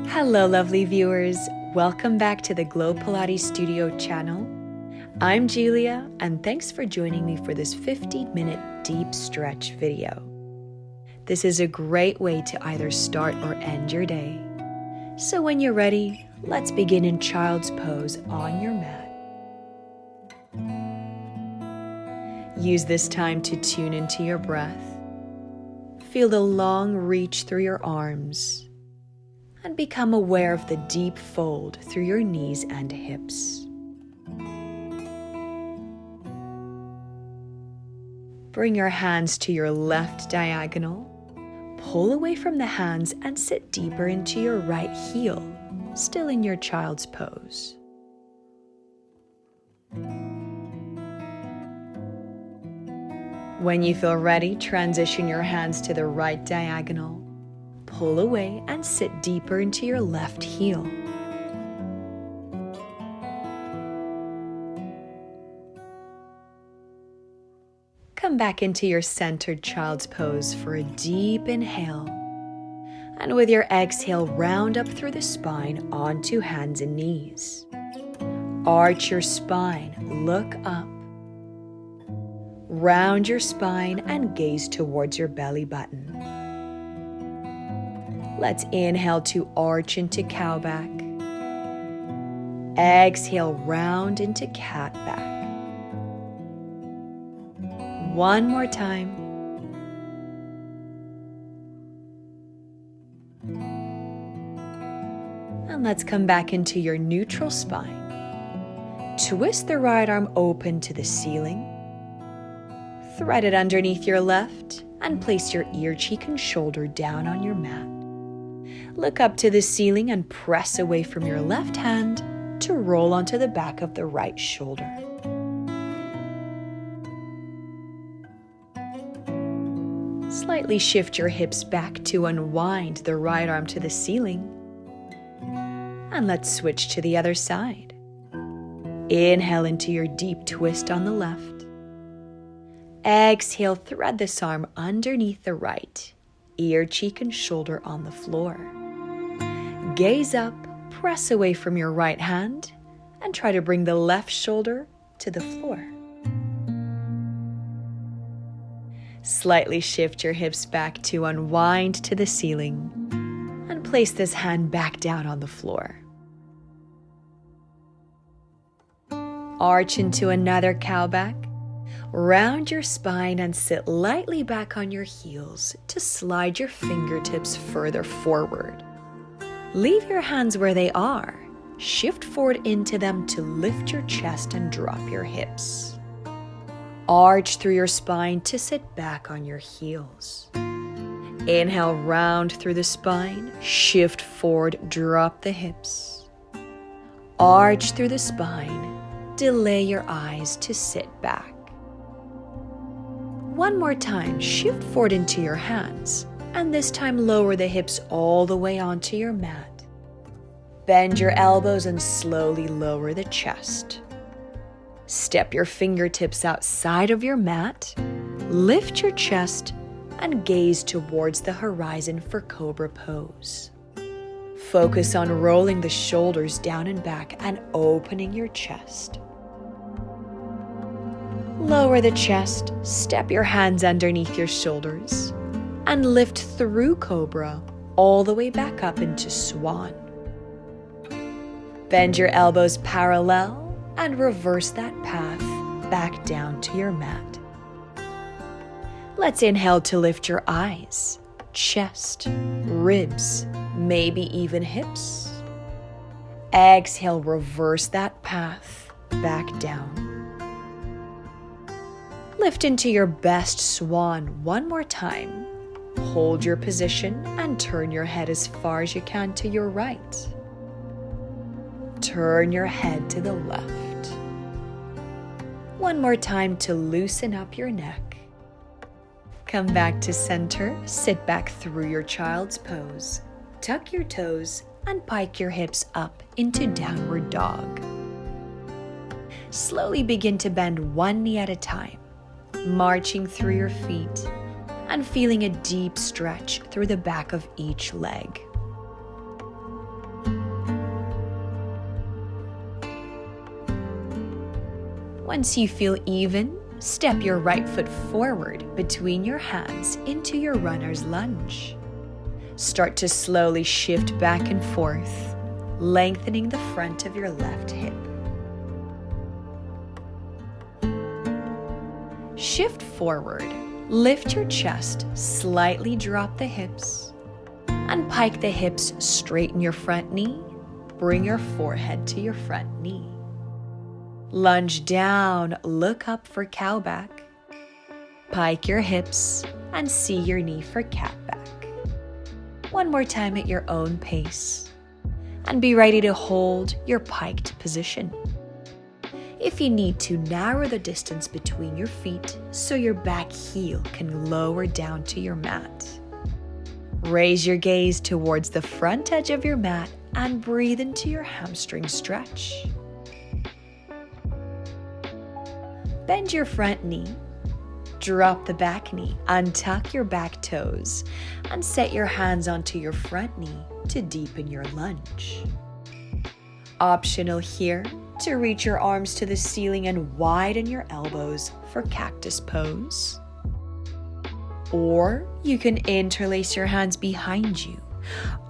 Hello, lovely viewers. Welcome back to the Glow Pilates Studio channel. I'm Julia, and thanks for joining me for this 15-minute deep stretch video. This is a great way to either start or end your day. So when you're ready, let's begin in child's pose on your mat. Use this time to tune into your breath. Feel the long reach through your arms and become aware of the deep fold through your knees and hips. Bring your hands to your left diagonal. Pull away from the hands and sit deeper into your right heel, still in your child's pose. When you feel ready, transition your hands to the right diagonal. Pull away and sit deeper into your left heel. Come back into your centered child's pose for a deep inhale. And with your exhale, round up through the spine onto hands and knees. Arch your spine, look up. Round your spine and gaze towards your belly button. Let's inhale to arch into cow back. Exhale, round into cat back. One more time. And let's come back into your neutral spine. Twist the right arm open to the ceiling. Thread it underneath your left and place your ear, cheek, and shoulder down on your mat. Look up to the ceiling and press away from your left hand to roll onto the back of the right shoulder. Slightly shift your hips back to unwind the right arm to the ceiling. And let's switch to the other side. Inhale into your deep twist on the left. Exhale, thread this arm underneath the right, ear, cheek, and shoulder on the floor. Gaze up, press away from your right hand, and try to bring the left shoulder to the floor. Slightly shift your hips back to unwind to the ceiling, and place this hand back down on the floor. Arch into another cow back. Round your spine and sit lightly back on your heels to slide your fingertips further forward. Leave your hands where they are. Shift forward into them to lift your chest and drop your hips. Arch through your spine to sit back on your heels. Inhale, round through the spine. Shift forward, drop the hips. Arch through the spine. Delay your eyes to sit back. One more time, shift forward into your hands, and this time lower the hips all the way onto your mat. Bend your elbows and slowly lower the chest. Step your fingertips outside of your mat, lift your chest, and gaze towards the horizon for Cobra pose. Focus on rolling the shoulders down and back and opening your chest. Lower the chest, step your hands underneath your shoulders, and lift through Cobra all the way back up into Swan. Bend your elbows parallel and reverse that path back down to your mat. Let's inhale to lift your eyes, chest, ribs, maybe even hips. Exhale, reverse that path back down. Lift into your best swan one more time. Hold your position and turn your head as far as you can to your right. Turn your head to the left. One more time to loosen up your neck. Come back to center, sit back through your child's pose. Tuck your toes and pike your hips up into downward dog. Slowly begin to bend one knee at a time. marching through your feet and feeling a deep stretch through the back of each leg. Once you feel even, step your right foot forward between your hands into your runner's lunge. Start to slowly shift back and forth, lengthening the front of your left hip. Shift forward, lift your chest, slightly drop the hips, and pike the hips, straighten your front knee, bring your forehead to your front knee. Lunge down, look up for cow back. Pike your hips and see your knee for cat back. One more time at your own pace. And be ready to hold your piked position. If you need to, narrow the distance between your feet so your back heel can lower down to your mat. Raise your gaze towards the front edge of your mat and breathe into your hamstring stretch. Bend your front knee, drop the back knee, untuck your back toes, and set your hands onto your front knee to deepen your lunge. Optional here to reach your arms to the ceiling and widen your elbows for cactus pose. Or you can interlace your hands behind you,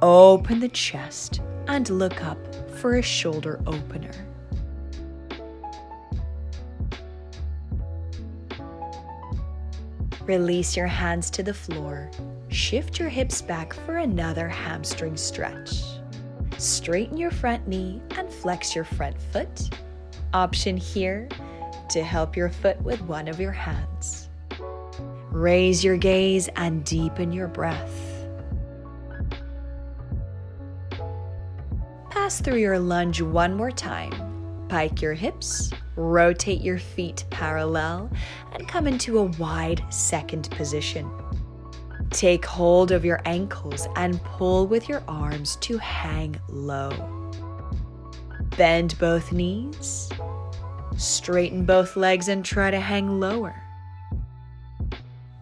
open the chest, and look up for a shoulder opener. Release your hands to the floor. Shift your hips back for another hamstring stretch. Straighten your front knee and flex your front foot. Option here to help your foot with one of your hands. Raise your gaze and deepen your breath. Pass through your lunge one more time. Pike your hips, rotate your feet parallel, and come into a wide second position. Take hold of your ankles and pull with your arms to hang low. Bend both knees, straighten both legs and try to hang lower.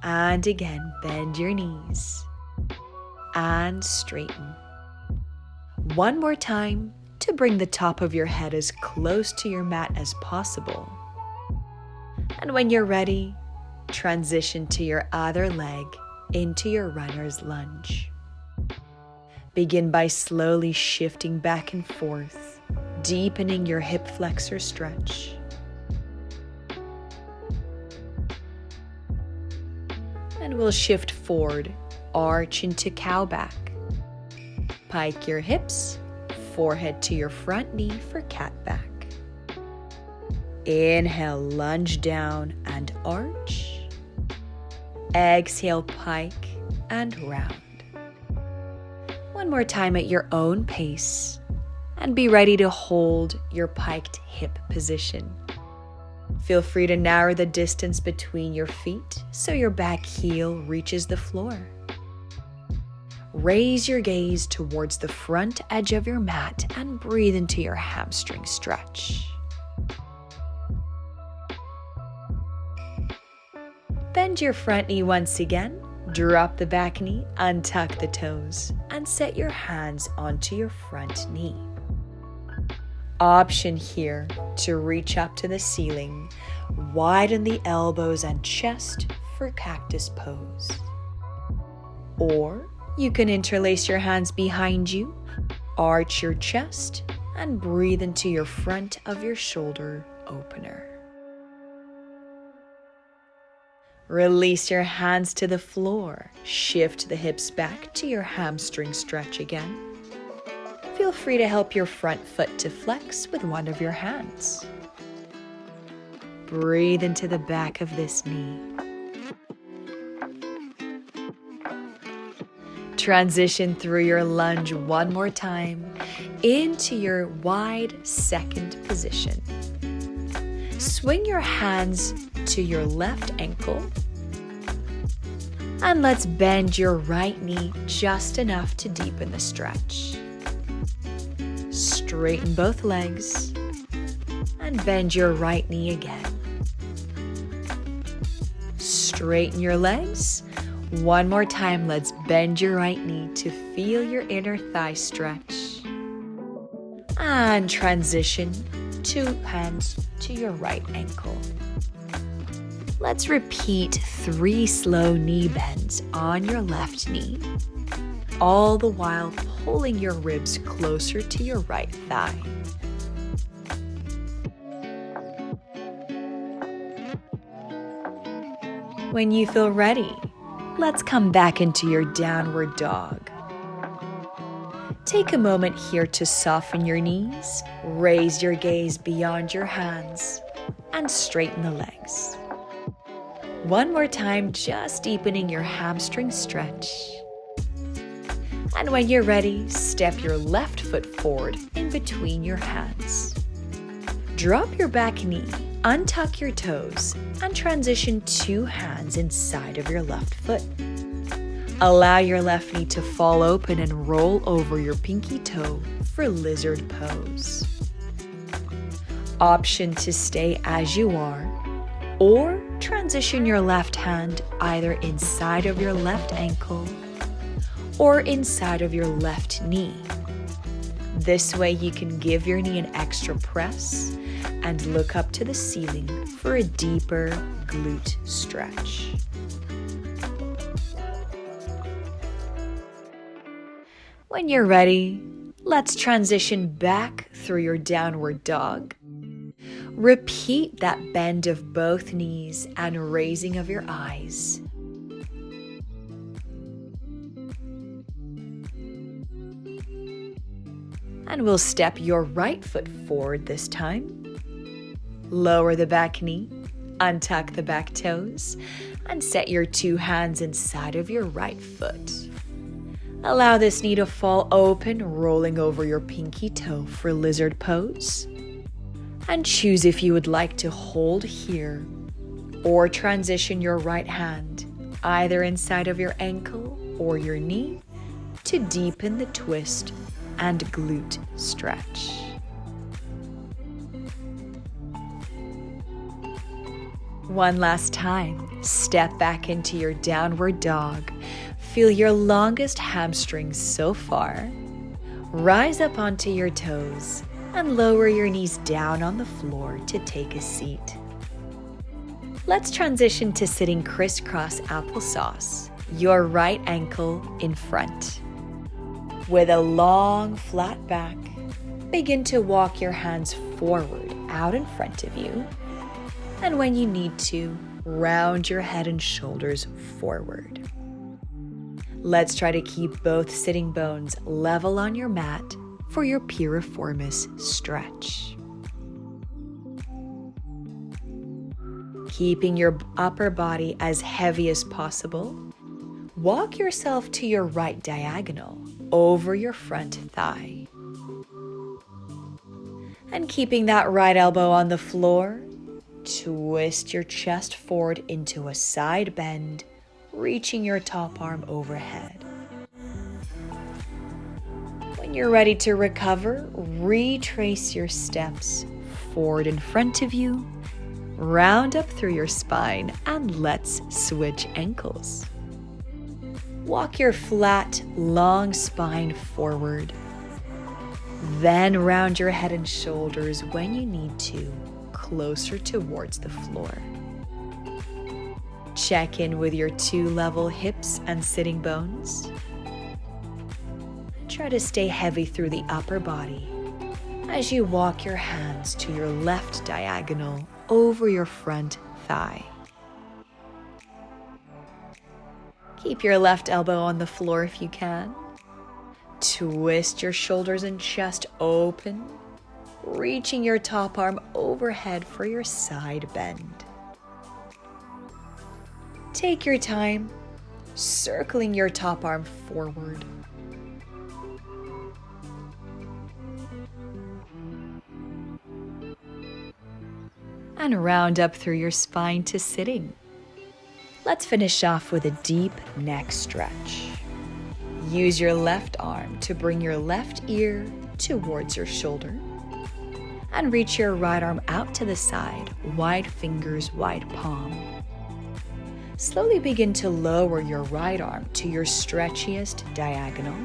And again, bend your knees and straighten. One more time, to bring the top of your head as close to your mat as possible. And when you're ready, transition to your other leg into your runner's lunge. Begin by slowly shifting back and forth, deepening your hip flexor stretch. And we'll shift forward, arch into cow back. Pike your hips, forehead to your front knee for cat back. Inhale, lunge down and arch. Exhale, pike and round. One more time at your own pace, and be ready to hold your piked hip position. Feel free to narrow the distance between your feet so your back heel reaches the floor. Raise your gaze towards the front edge of your mat and breathe into your hamstring stretch. Bend your front knee once again, drop the back knee, untuck the toes, and set your hands onto your front knee. Option here to reach up to the ceiling, widen the elbows and chest for cactus pose. Or you can interlace your hands behind you, arch your chest, and breathe into your front of your shoulder opener. Release your hands to the floor. Shift the hips back to your hamstring stretch again. Feel free to help your front foot to flex with one of your hands. Breathe into the back of this knee. Transition through your lunge one more time into your wide second position. Swing your hands to your left ankle. And let's bend your right knee just enough to deepen the stretch. Straighten both legs and bend your right knee again. straighten your legs. One more time, let's bend your right knee to feel your inner thigh stretch. And transition 2 hands to your right ankle. Let's repeat 3 slow knee bends on your left knee, all the while pulling your ribs closer to your right thigh. When you feel ready, let's come back into your downward dog. Take a moment here to soften your knees, raise your gaze beyond your hands, and straighten the legs. One more time, just deepening your hamstring stretch. And when you're ready, step your left foot forward in between your hands. Drop your back knee, untuck your toes, and transition 2 hands inside of your left foot. Allow your left knee to fall open and roll over your pinky toe for lizard pose. Option to stay as you are, or transition your left hand either inside of your left ankle or inside of your left knee. This way you can give your knee an extra press and look up to the ceiling for a deeper glute stretch. When you're ready, let's transition back through your downward dog. Repeat that bend of both knees and raising of your eyes. And we'll step your right foot forward this time. Lower the back knee, untuck the back toes, and set your 2 hands inside of your right foot. Allow this knee to fall open, rolling over your pinky toe for lizard pose. And choose if you would like to hold here or transition your right hand either inside of your ankle or your knee to deepen the twist and glute stretch. One last time, step back into your downward dog. Feel your longest hamstrings so far. Rise up onto your toes and lower your knees down on the floor to take a seat. Let's transition to sitting crisscross applesauce, your right ankle in front. With a long, flat back, begin to walk your hands forward out in front of you. And when you need to, round your head and shoulders forward. Let's try to keep both sitting bones level on your mat for your piriformis stretch. Keeping your upper body as heavy as possible, walk yourself to your right diagonal over your front thigh. And keeping that right elbow on the floor, twist your chest forward into a side bend, reaching your top arm overhead. When you're ready to recover, retrace your steps forward in front of you, round up through your spine, and let's switch ankles. Walk your flat, long spine forward. Then round your head and shoulders when you need to, closer towards the floor. Check in with your 2 level hips and sitting bones. Try to stay heavy through the upper body as you walk your hands to your left diagonal over your front thigh. Keep your left elbow on the floor if you can. Twist your shoulders and chest open, reaching your top arm overhead for your side bend. Take your time, circling your top arm forward. And round up through your spine to sitting. Let's finish off with a deep neck stretch. Use your left arm to bring your left ear towards your shoulder. And reach your right arm out to the side, wide fingers, wide palm. Slowly begin to lower your right arm to your stretchiest diagonal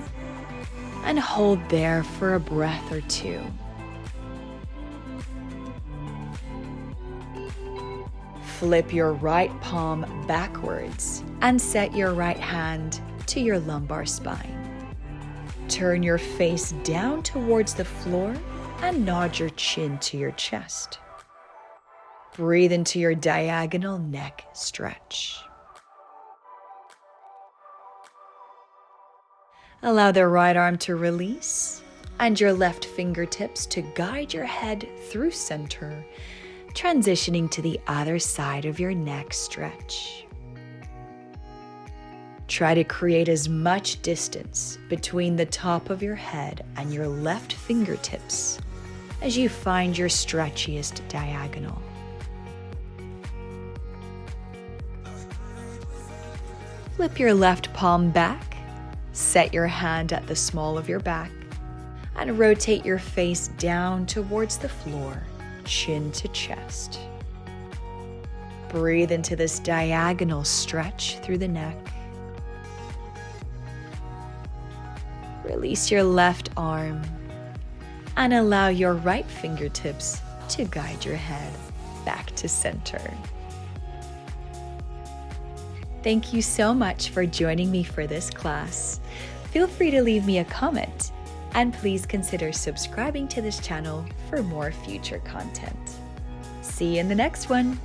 and hold there for a breath or two. Flip your right palm backwards and set your right hand to your lumbar spine. Turn your face down towards the floor and nod your chin to your chest. Breathe into your diagonal neck stretch. Allow the right arm to release and your left fingertips to guide your head through center, transitioning to the other side of your neck stretch. Try to create as much distance between the top of your head and your left fingertips as you find your stretchiest diagonal. Flip your left palm back, set your hand at the small of your back, and rotate your face down towards the floor, chin to chest. Breathe into this diagonal stretch through the neck. Release your left arm and allow your right fingertips to guide your head back to center. Thank you so much for joining me for this class. Feel free to leave me a comment and please consider subscribing to this channel for more future content. See you in the next one.